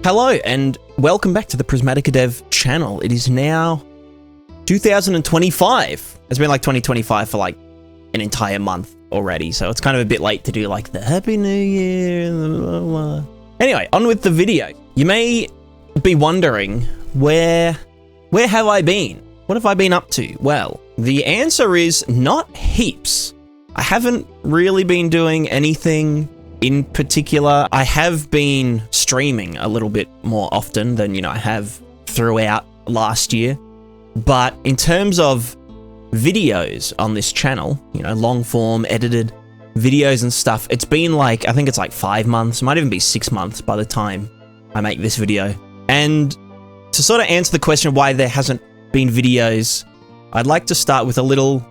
Hello and welcome back to the PrismaticaDev channel. It is now 2025. It's been like 2025 for like an entire month already, so it's kind of a bit late to do like the Happy New Year and blah, blah, blah. Anyway, on with the video. You may be wondering, where have I been? What have I been up to? Well, the answer is not heaps. I haven't really been doing anything in particular. I have been streaming a little bit more often than, I have throughout last year. But in terms of videos on this channel, long form edited videos and stuff, it's been like, I think it's like 5 months, it might even be 6 months by the time I make this video. And to sort of answer the question why there hasn't been videos, I'd like to start with a little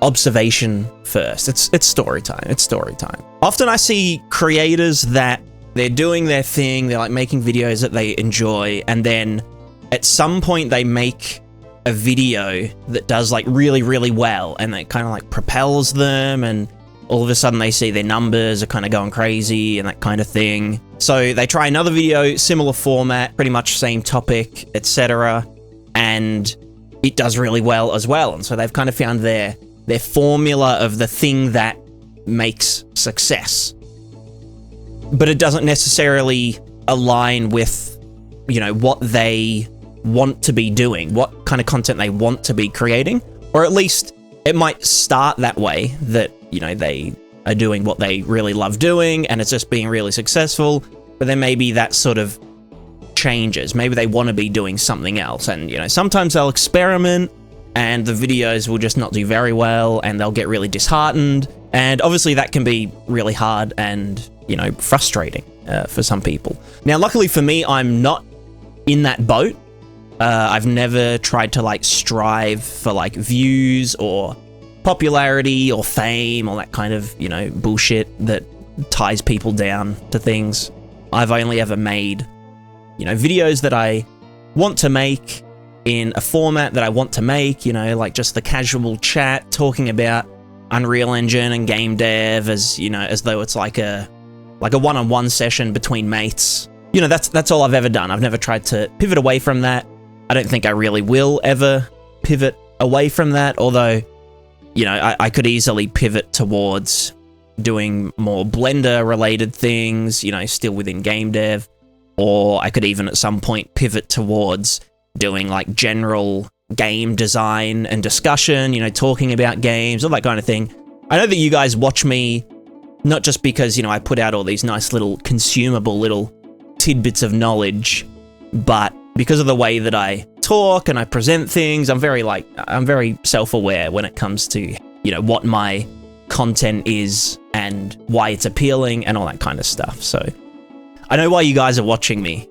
observation first. It's story time. It's story time. Often I see creators that they're doing their thing, they're like making videos that they enjoy, and then at some point they make a video that does like really, really well, and it kind of like propels them, and all of a sudden they see their numbers are kind of going crazy and that kind of thing. So they try another video, similar format, pretty much same topic, etc., and it does really well as well. And so they've kind of found their formula of the thing that makes success. But it doesn't necessarily align with, what they want to be doing, what kind of content they want to be creating, or at least it might start that way, that, they are doing what they really love doing and it's just being really successful, but then maybe that sort of changes. Maybe they want to be doing something else, and, sometimes they'll experiment and the videos will just not do very well and they'll get really disheartened. And obviously that can be really hard and, frustrating for some people. Now, luckily for me, I'm not in that boat. I've never tried to like strive for like views or popularity or fame or that kind of, bullshit that ties people down to things. I've only ever made, videos that I want to make in a format that I want to make, like just the casual chat talking about Unreal Engine and game dev as, as though it's like a one-on-one session between mates. That's all I've ever done. I've never tried to pivot away from that. I don't think I really will ever pivot away from that, although, I could easily pivot towards doing more Blender-related things, still within game dev, or I could even at some point pivot towards doing like general game design and discussion, talking about games, all that kind of thing. I know that you guys watch me not just because, I put out all these nice little consumable little tidbits of knowledge, but because of the way that I talk and I present things. I'm very self-aware when it comes to, what my content is and why it's appealing and all that kind of stuff. So I know why you guys are watching me,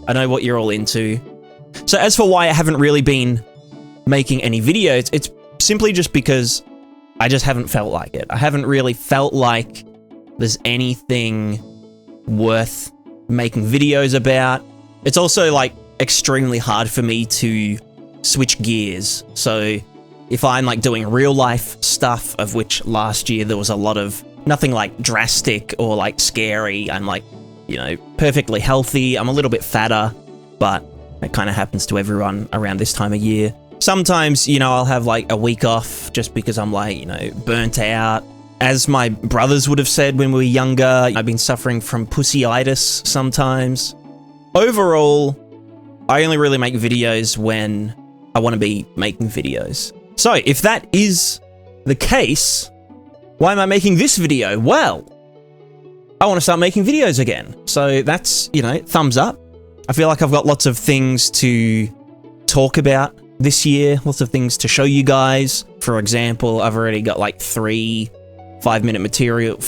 I know what you're all into. So as for why I haven't really been making any videos, it's simply just because I just haven't felt like it. I haven't really felt like there's anything worth making videos about. It's also like extremely hard for me to switch gears. So if I'm like doing real life stuff, of which last year there was a lot of, nothing like drastic or like scary. I'm like, perfectly healthy. I'm a little bit fatter, but it kind of happens to everyone around this time of year. Sometimes, I'll have like a week off just because I'm like, burnt out. As my brothers would have said when we were younger, I've been suffering from pussyitis sometimes. Overall, I only really make videos when I want to be making videos. So if that is the case, why am I making this video? Well, I want to start making videos again. So that's, thumbs up. I feel like I've got lots of things to talk about this year, lots of things to show you guys. For example, I've already got like 4 5-minute materials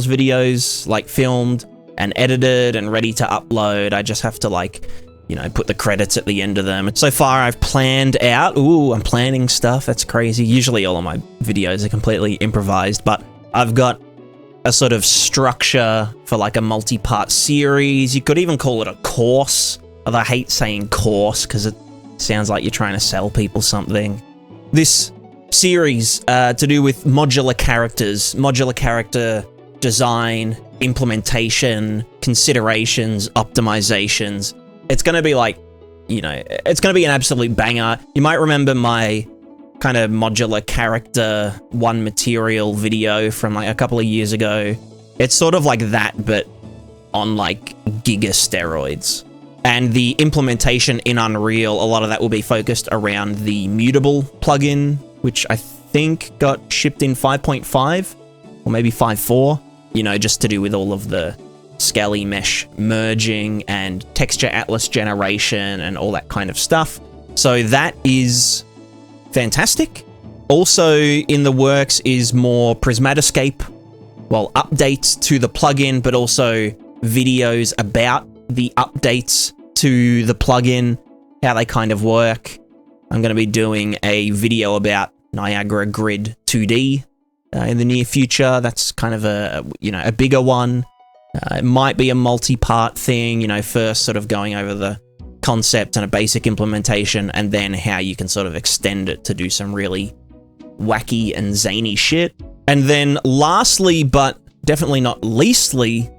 videos like filmed and edited and ready to upload. I just have to like, put the credits at the end of them. So far I've planned out, I'm planning stuff, that's crazy. Usually all of my videos are completely improvised, but I've got a sort of structure for like a multi-part series. You could even call it a course, although I hate saying course because it sounds like you're trying to sell people something. This series to do with modular characters, modular character design, implementation, considerations, optimizations. It's going to be like, you know, it's going to be an absolute banger. You might remember my kind of modular character one material video from like a couple of years ago. It's sort of like that, but on like giga steroids. And the implementation in Unreal, a lot of that will be focused around the mutable plugin, which I think got shipped in 5.5 or maybe 5.4, you know, just to do with all of the scaly mesh merging and texture atlas generation and all that kind of stuff. So that is fantastic. Also in the works is more Prismatiscape, well, updates to the plugin, but also videos about the updates to the plugin, how they kind of work. I'm going to be doing a video about Niagara Grid 2D in the near future. That's kind of a, you know, a bigger one. It might be a multi-part thing, you know, first sort of going over the concept and a basic implementation, and then how you can sort of extend it to do some really wacky and zany shit. And then lastly, but definitely not leastly,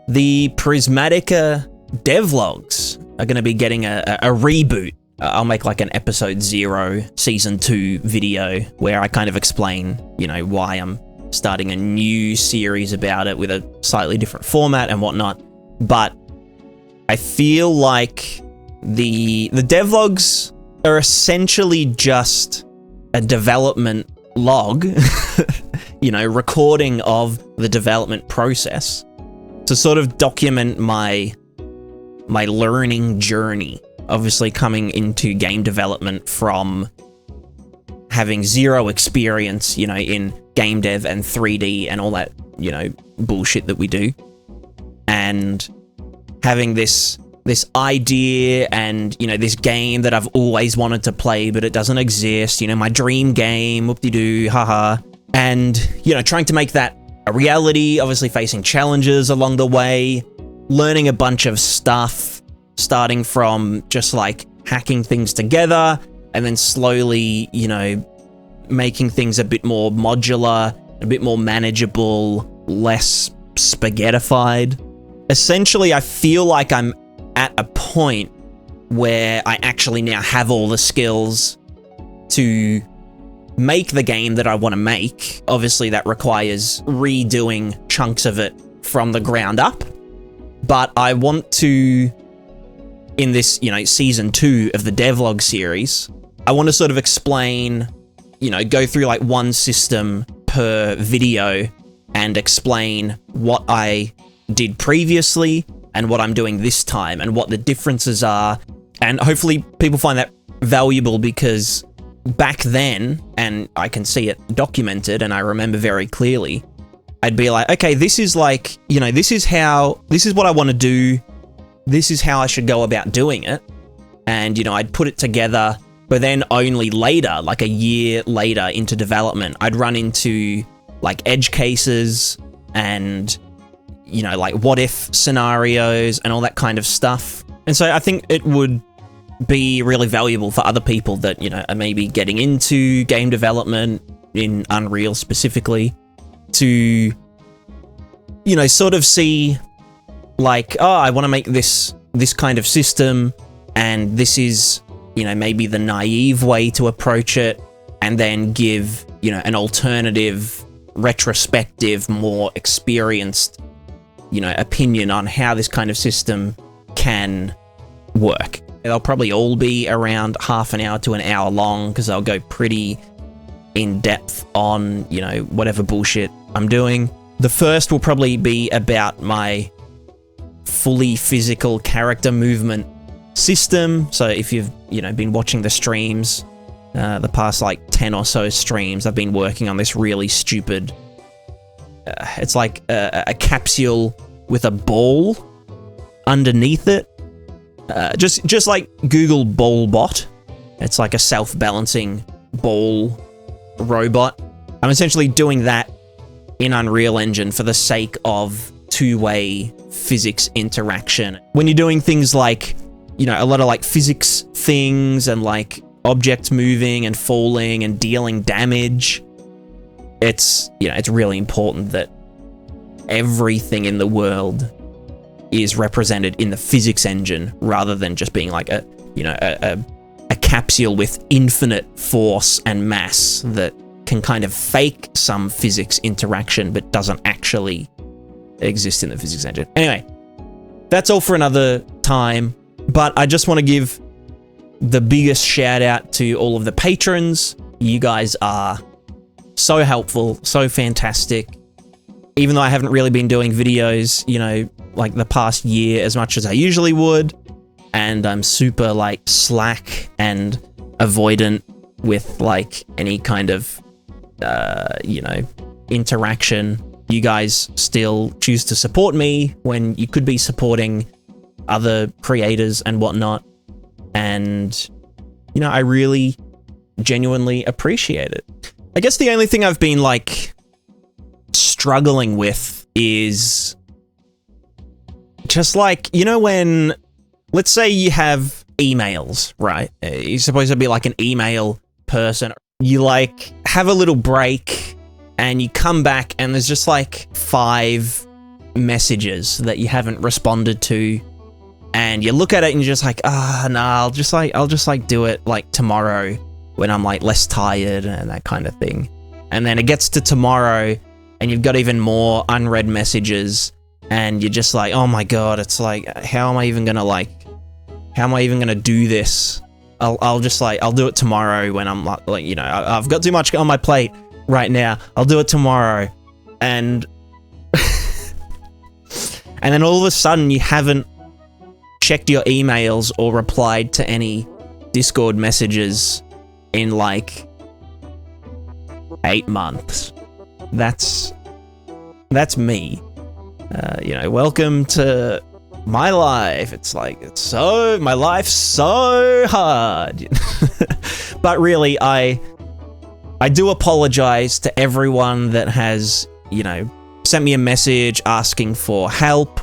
the Prismatica devlogs are going to be getting a reboot. I'll make like an episode 0 season 2 video where I kind of explain, you know, why I'm starting a new series about it with a slightly different format and whatnot. But I feel like the devlogs are essentially just a development log, you know, recording of the development process to sort of document my learning journey. Obviously coming into game development from having zero experience, you know, in game dev and 3D and all that, you know, bullshit that we do. And having this idea and, you know, this game that I've always wanted to play, but it doesn't exist, you know, my dream game, whoop-de-doo, haha. And, you know, trying to make that a reality, obviously facing challenges along the way, learning a bunch of stuff, starting from just like hacking things together and then slowly, you know, making things a bit more modular, a bit more manageable, less spaghettified. Essentially, I feel like I'm at a point where I actually now have all the skills to make the game that I want to make. Obviously, that requires redoing chunks of it from the ground up. But I want to, in this, you know, season 2 of the devlog series, I want to sort of explain, you know, go through like one system per video and explain what I did previously and what I'm doing this time and what the differences are. And hopefully people find that valuable, because back then, and I can see it documented and I remember very clearly, I'd be like, okay, this is like, you know, this is what I want to do. This is how I should go about doing it. And, you know, I'd put it together, but then only later, like a year later into development, I'd run into like edge cases and, you know, like what if scenarios and all that kind of stuff. And so I think it would be really valuable for other people that, you know, are maybe getting into game development in Unreal specifically, to, you know, sort of see like, oh, I want to make this kind of system, and this is, you know, maybe the naive way to approach it, and then give, you know, an alternative, retrospective, more experienced, you know, opinion on how this kind of system can work. They'll probably all be around half an hour to an hour long, because they'll go pretty in depth on, you know, whatever bullshit I'm doing. The first will probably be about my fully physical character movement system. So if you've, you know, been watching the streams, the past like 10 or so streams, I've been working on this really stupid, it's like a capsule with a ball underneath it. Just like Google BallBot. It's like a self-balancing ball robot. I'm essentially doing that in Unreal Engine for the sake of two-way physics interaction. When you're doing things like, you know, a lot of like physics things and like objects moving and falling and dealing damage, it's, you know, it's really important that everything in the world is represented in the physics engine rather than just being like a capsule with infinite force and mass that can kind of fake some physics interaction but doesn't actually exist in the physics engine. Anyway, that's all for another time, but I just want to give the biggest shout out to all of the patrons. You guys are so helpful, so fantastic. Even though I haven't really been doing videos, you know, like the past year as much as I usually would, and I'm super like slack and avoidant with like any kind of, you know, interaction, you guys still choose to support me when you could be supporting other creators and whatnot. And, you know, I really genuinely appreciate it. I guess the only thing I've been like struggling with is just like, you know, when, let's say you have emails, right? You're supposed to be like an email person. You like have a little break and you come back and there's just like 5 messages that you haven't responded to, and you look at it and you're just like, no, I'll just like do it like tomorrow when I'm like less tired and that kind of thing. And then it gets to tomorrow and you've got even more unread messages and you're just like, oh my God, it's like, how am I even gonna do this? I'll do it tomorrow when I'm like, you know, I've got too much on my plate right now. I'll do it tomorrow. And and then all of a sudden you haven't checked your emails or replied to any Discord messages in like 8 months. That's me. You know, welcome to my life. It's like, my life's so hard. But really, I do apologize to everyone that has, you know, sent me a message asking for help,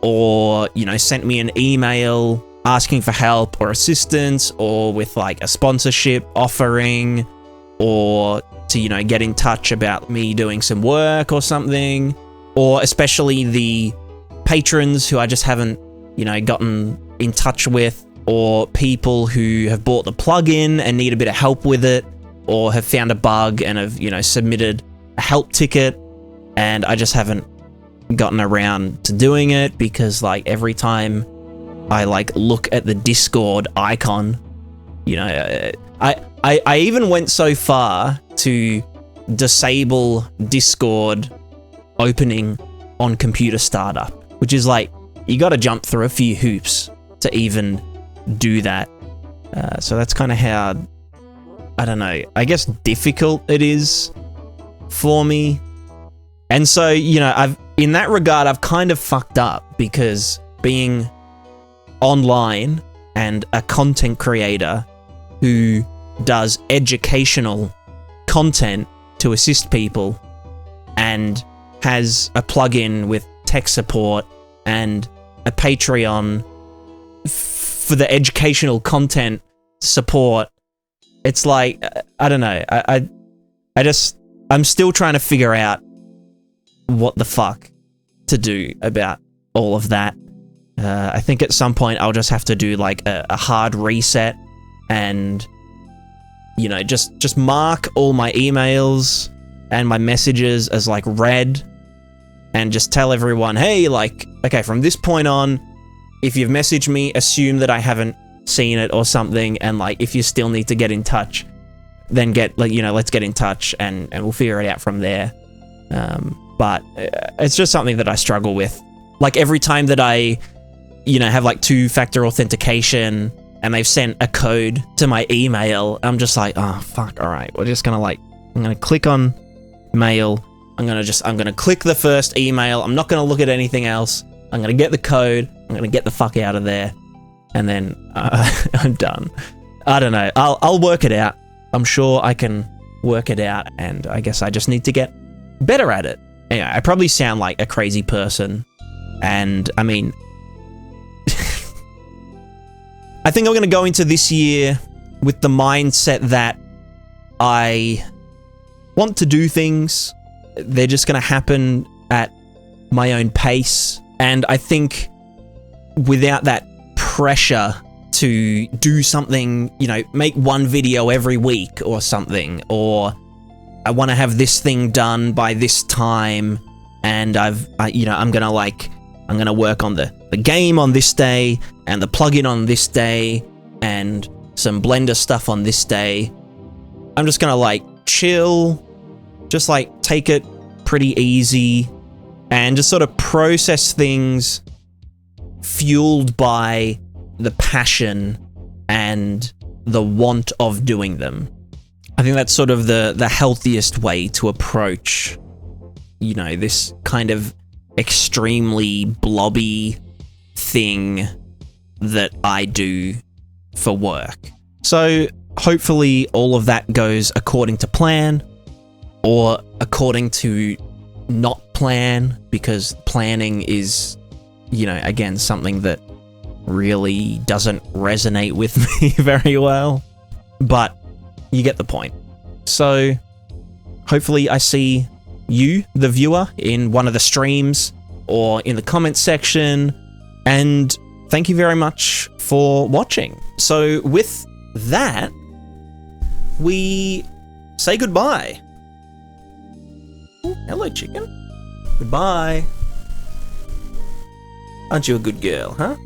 or, you know, sent me an email asking for help or assistance, or with like a sponsorship offering, or to, you know, get in touch about me doing some work or something, or especially the patrons who I just haven't, you know, gotten in touch with, or people who have bought the plugin and need a bit of help with it, or have found a bug and have, you know, submitted a help ticket, and I just haven't gotten around to doing it because like every time I like look at the Discord icon, you know, I even went so far to disable Discord opening on computer startup, which is like, you got to jump through a few hoops to even do that. So that's kind of how, I don't know, I guess difficult it is for me. And so, you know, in that regard, I've kind of fucked up, because being online and a content creator who does educational content to assist people and has a plugin with tech support and a Patreon for the educational content support, it's like, I don't know, I'm still trying to figure out what the fuck to do about all of that. I think at some point I'll just have to do like a hard reset and, you know, just mark all my emails and my messages as like read, and just tell everyone, hey, like, okay, from this point on, if you've messaged me, assume that I haven't seen it or something, and like, if you still need to get in touch, then let's get in touch and we'll figure it out from there. But it's just something that I struggle with. Like every time that I, you know, have like 2-factor authentication and they've sent a code to my email, I'm just like, oh fuck, all right, we're just gonna like, I'm gonna click on mail, I'm gonna click the first email, I'm not gonna look at anything else, I'm gonna get the code, I'm gonna get the fuck out of there, and then I'm done. I don't know, I'll work it out. I'm sure I can work it out, and I guess I just need to get better at it. Anyway, I probably sound like a crazy person, and I mean, I think I'm going to go into this year with the mindset that I want to do things. They're just going to happen at my own pace. And I think without that pressure to do something, you know, make one video every week or something, or I want to have this thing done by this time, and you know, I'm gonna work on the game on this day, and the plugin on this day, and some Blender stuff on this day. I'm just gonna like chill, just like take it pretty easy, and just sort of process things fueled by the passion and the want of doing them. I think that's sort of the healthiest way to approach, you know, this kind of extremely blobby thing that I do for work. So hopefully all of that goes according to plan, or according to not plan, because planning is, you know, again, something that really doesn't resonate with me very well, but you get the point. So hopefully I see you, the viewer, in one of the streams or in the comments section, and thank you very much for watching. So with that, we say goodbye. Ooh, hello, chicken. Goodbye. Aren't you a good girl, huh?